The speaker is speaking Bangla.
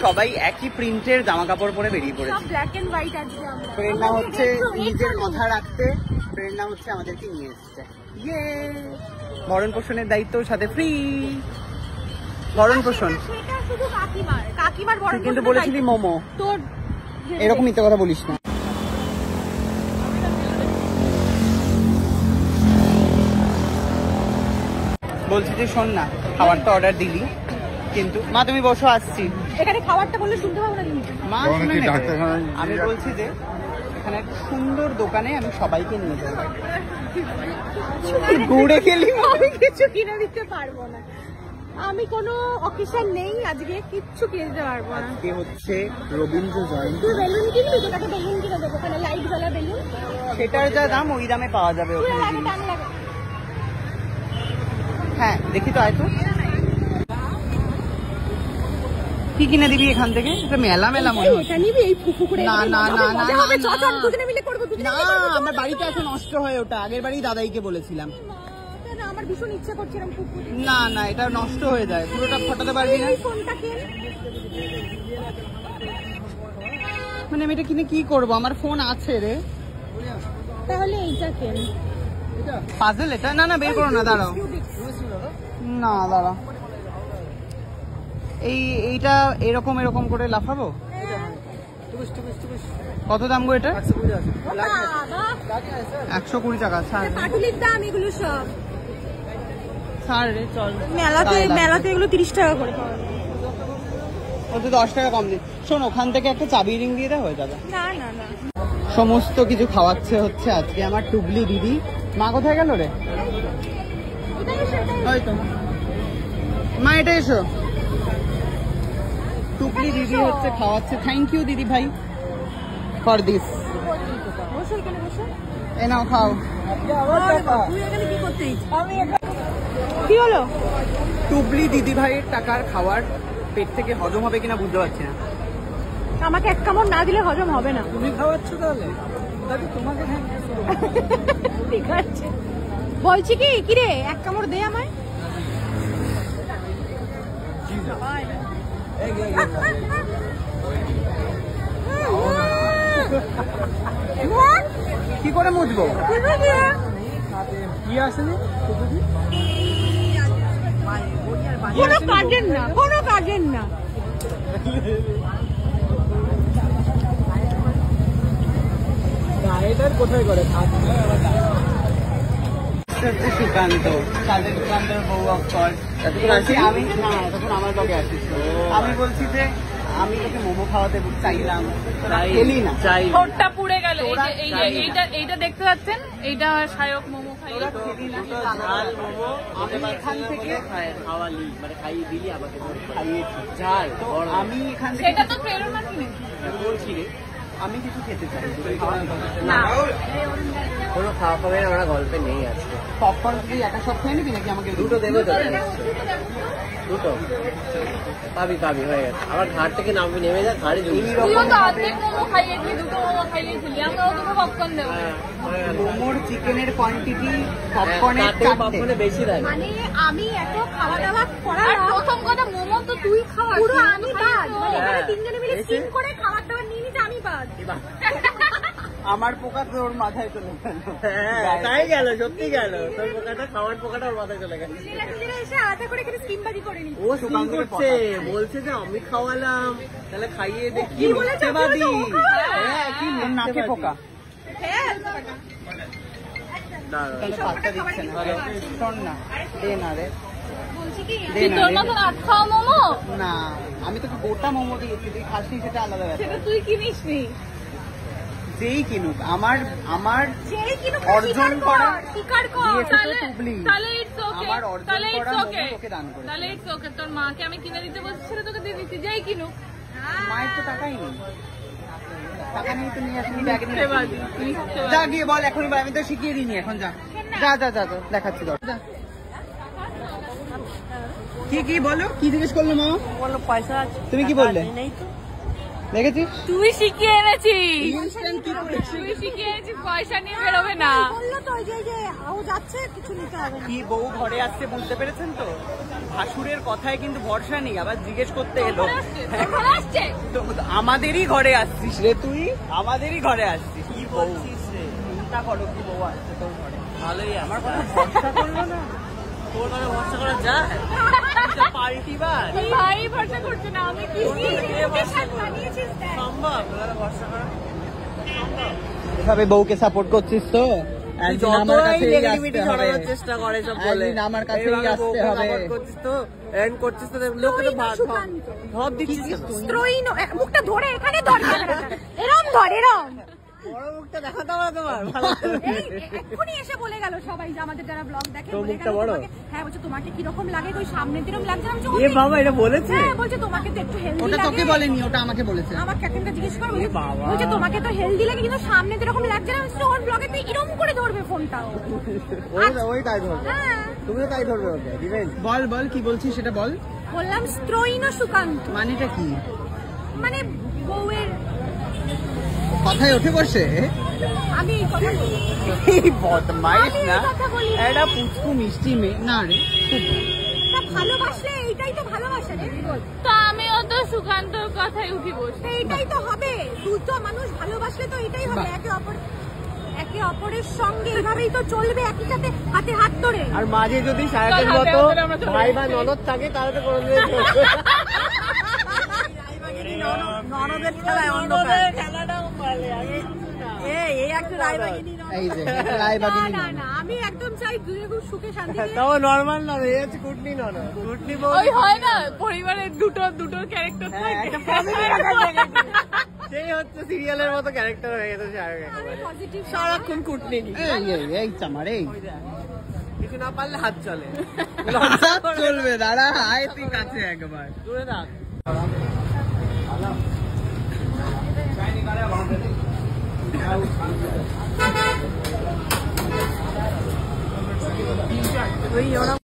সবাই একই প্রিন্টের জামা কাপড় পরে বেরিয়ে পড়েছি। প্রেরণা হচ্ছে নিজের কথা রাখতে, প্রেরণা হচ্ছে আমাদেরকে নিয়ে এসছে। ভরণ পোষণের দায়িত্ব সাথে ফ্রি ভরণ পোষণ। কিন্তু বলেছিলি মোমো, তোর এরকম মিথ্যে কথা বলিস না। বলছি যে শোন না, খাবারটা অর্ডার দিলি কিন্তু মা তুমি বসো আসছি। এখানে খাবারটা বললে শুনতে পাবো না কিন্তু মা শুনে আমি বলছি যে এখানে একটা সুন্দর দোকানে আমি সবাইকে নিয়ে যাবো। ঘুরে গেলি আমি কিছু কিনে দিতে পারবো না, আমি কোনো অকেশন নেই আজকে, কিচ্ছু কিনে দিতে পারবো না। আজকে হচ্ছে রবীন্দ্র জয়ন্তী। তুই বেলুন কিনবি? তোকে বেলুন কিনে দেবো, ওখানে লাইট জ্বলা বেলুন, সেটার যা দাম ওই দামে পাওয়া যাবে ওখানে। হ্যাঁ দেখি তো, আয় তো কি কিনে দিবি এখান থেকে? মেলা মেলা মনে হচ্ছে। না না না না না, আমার বাড়িতে আছে নষ্ট হয়ে ওটা, আগের বাড়ি দাদাইকে বলেছিলাম। আমার ভীষণ ইচ্ছা করছে না না, এটা নষ্ট হয়ে যায়, পুরোটা ফটাতে পারবি না। মানে আমি এটা কিনে কি করবো? আমার ফোন আছে রে। তাহলে এইটা কেন? পাজল এটা? না না বের করো না, দাঁড়াও না দাঁড়াও, এইটা এরকম এরকম করে লাফাবো। কত দাম গো এটা? 120 টাকা। দাম এগুলো সব ছাড় রে, চল। মেলাতে এগুলো 30 টাকা করে পাওয়া যায়। ও তো 10 টাকা কম দিই। শোন, ওখান থেকে একটা চাবি রিং দিয়ে দেওয়া হয়ে যাবে। না না না, সমস্ত কিছু খাওয়াচ্ছে হচ্ছে আজকে আমার টুবলি দিদি। মা কোথায় গেল রে? হয়তো মা এটা এসো। টুবলি দিদি হচ্ছে খাওয়াচ্ছে। থ্যাংক ইউ দিদি ভাই ফর দিস। এ নাও খাও। কি হলো? টুবলি দিদি ভাইয়ের টাকার খাবার পেট থেকে হজম হবে কিনা বুঝতে পারছি না। আমাকে এক কামড় না দিলে হজম হবে না। তুমি খাওয়াচ্ছ তাহলে? তোমাকে ঠিক আছে, বলছি কি কিরে এক কামড় দে আমায়। কি করে মুছবো? কি আসেনি? কোনো কাজের না, কোনো কাজের না। কোথায় করে সুকান্ত কাজের দোকানদার বউ অফকোর্স। আমি না, তখন আমার লগে আসিস। আমি বলছি যে আমি তোকে মোমো খাওয়াতে চাইলাম, খেলি না, ঠোঁটটা পুড়ে গেল। এইটা দেখতে পাচ্ছেন, এইটা শায়ক মোমো খাই। এখান থেকে খাওয়ালি মানে খাইয়ে দিলি আমাকে, খাইয়েছি ঝাল। আমি এখান থেকে সেটা তো প্রেরণা কিনেছি। বলছি রে আমি কিছু খেতে চাই না, কোনো খাওয়া খাবে না, ওরা গল্পে নেই আজকে। পপকর্ন তুই একা সব খেয়ে নিবি নাকি? আমাকে দুটো দেবো তো, দুটো পাবি পাবি হয়ে গেছে। আবার ঘাট থেকে নামবি, নেমে যা ঘাড়ে মোমোর চিকেনের কোয়ান্টিটি পপকর্নের বেশি দেয়। মানে আমি এত খাওয়া দাওয়া করার প্রথম কথা মোমো তো তুই খাওয়া, পুরো আমি বাদ। মানে তিনজনে মিলে স্টিম করে খাবার দাবার নিয়ে নিতে আমি বাদ। আমার পোকা তোর মাথায় চলে গেল। হ্যাঁ তাই গেল, সত্যি গেল। তোর পোকাটা, খাওয়ার পোকাটা ওর মাথায় চলে গেল। এসে আলাদা করে এখানে স্টিমবাজি করে নি। ও স্টিম করছে, বলছে যে আমি খাওয়ালাম, তাহলে খাইয়ে দেখি। কি বলেছে বাদি? হ্যাঁ কি নাকে পোকা। তাহলে পাত্তা দিচ্ছে না। শোন না, দে না রে, তোর মতন আট খাওয়া মোমো না। আমি তোকে গোটা মোমো দিয়েছি, তুই খাসনি সেটা আলাদা ব্যাপার। সেটা তুই কিনিস নি। যেই কিনুক, আমার অর্জন করা তাহলে ইটস ওকে, তাহলে ইটস ওকে। তোর মাকে আমি কিনে দিতে বলছি, সেটা তোকে দিয়ে দিচ্ছি। যেই কিনুক, মায়ের তো টাকাই নেই, টাকা নেই তো নিয়ে আসিনি, ব্যাগে নিয়ে আসিনি। যা গিয়ে বল এখনই, আমি তো শিখিয়ে দিইনি এখন। যা যা যা যা দেখাচ্ছি তোর। কি কি বলো, কি জিজ্ঞেস করলো মা? বললো পয়সা আছে। তুমি কি বললে? দেখেছিস তুই শিখিয়ে এনেছিস, তুই শিখিয়ে এনেছিস, পয়সা নিয়ে বেরোবে না। বললো তো যে ও যাচ্ছে, কিছু নিতে হবে না। কি বউ ঘরে আসছে বুঝতে পেরেছেন তো? ভাসুরের কথায় কিন্তু ভরসা নেই, আবার জিজ্ঞেস করতে এলো তো আমাদেরই ঘরে আসছিস রে তুই, আমাদেরই ঘরে আসছিস। কি বলছিস রে? চিন্তা করো কি বউ আসছে তোর ঘরে। ভালোই আমার কথা ভরসা করলো না, তোর মানে ভরসা করা যায়? পাল্টি বার ভাই ভরসা করছে না, আমি কি সম্ভব ভরসা করা? এভাবে বউকে সাপোর্ট করছিস তো? একদিন আমার কাছেই আসতে হবে, চেষ্টা করে সব বলে, একদিন আমার কাছেই আসতে হবে। করছিস তো এন্ড করছিস তো, লোকে তো ভাব দিচ্ছিস। স্ত্রৈণ মুখটা ধরে এখানে ধর, এরম ধর, এরম বড় মুখটা দেখাতে হবে তোমার, ভালো এক্ষুনি এসে বলে গেল সবাই যে আমাদের যারা ব্লগ দেখে, তোর বলে মুখটা গেল বড়? তোমাকে, হ্যাঁ বলছে তোমাকে কিরকম লাগে, ওই সামনে কিরকম লাগছে। আমি এ বাবা এটা বলেছে? হ্যাঁ বলছে তোমাকে তো একটু হেলদি ওটা লাগে। তোকে বলেনি, ওটা আমাকে বলেছে। আমার ক্যাপ্টেনটা জিজ্ঞেস করে এ বাবা। বলছে তোমাকে তো হেলদি লাগে কিন্তু সামনে তো এরকম লাগছে না। আমি বলছি ওর ব্লগে তুই এরকম করে ধরবে ফোনটাও। ওই তাই ধরবে, হ্যাঁ তুমিও তাই ধরবে ওকে, রিভেঞ্জ। বল বল কি বলছিস সেটা বল। বললাম স্ত্রৈণ সুকান্ত, মানেটা কি? মানে বউয়ের। কথায় উঠে বসে আমি এই কথা বলি, এই বদমাইশ না, আমি এই কথা বলি। একটা পুচকু মিষ্টি মেয়ে না রে, খুব তা ভালোবাসলে এইটাই তো ভালোবাসা রে বল। তো আমিও তো সুকান্তর কথাই উঠি বসি। তো এইটাই তো হবে, দুটো মানুষ ভালোবাসলে তো এটাই হবে, একে অপরের সঙ্গে এইভাবেই তো চলবে, একই সাথে হাতে হাত ধরে। আর মাঝে যদি সারাদিন চল, হাতে মতো হাতে আমরা চলে ভাই বা যাই। ননদ থাকে তাহলে তো কোনো দিন ননদের খেলায় খেলাটাও পারলে আগে এই একটা রায়বাগিনী এই যে রায়বাগিনী না না, আমি একদম চাই দুজনে খুব সুখে শান্তি তাও নর্মাল না, এই হচ্ছে কুটনি ননদ, কুটনি বউ। ওই হয় না পরিবারের দুটো ক্যারেক্টার থাকে। সেই হচ্ছে সিরিয়ালের মতো ক্যারেক্টার হয়ে গেছে সে আগে একেবারে। পজিটিভ সারাক্ষণ কুটনি নি। এই চামার এই কিছু না পারলে হাত চলে, লজ্জা চলবে, দাঁড়া আয় তুই কাছে একবার। দূরে থাক।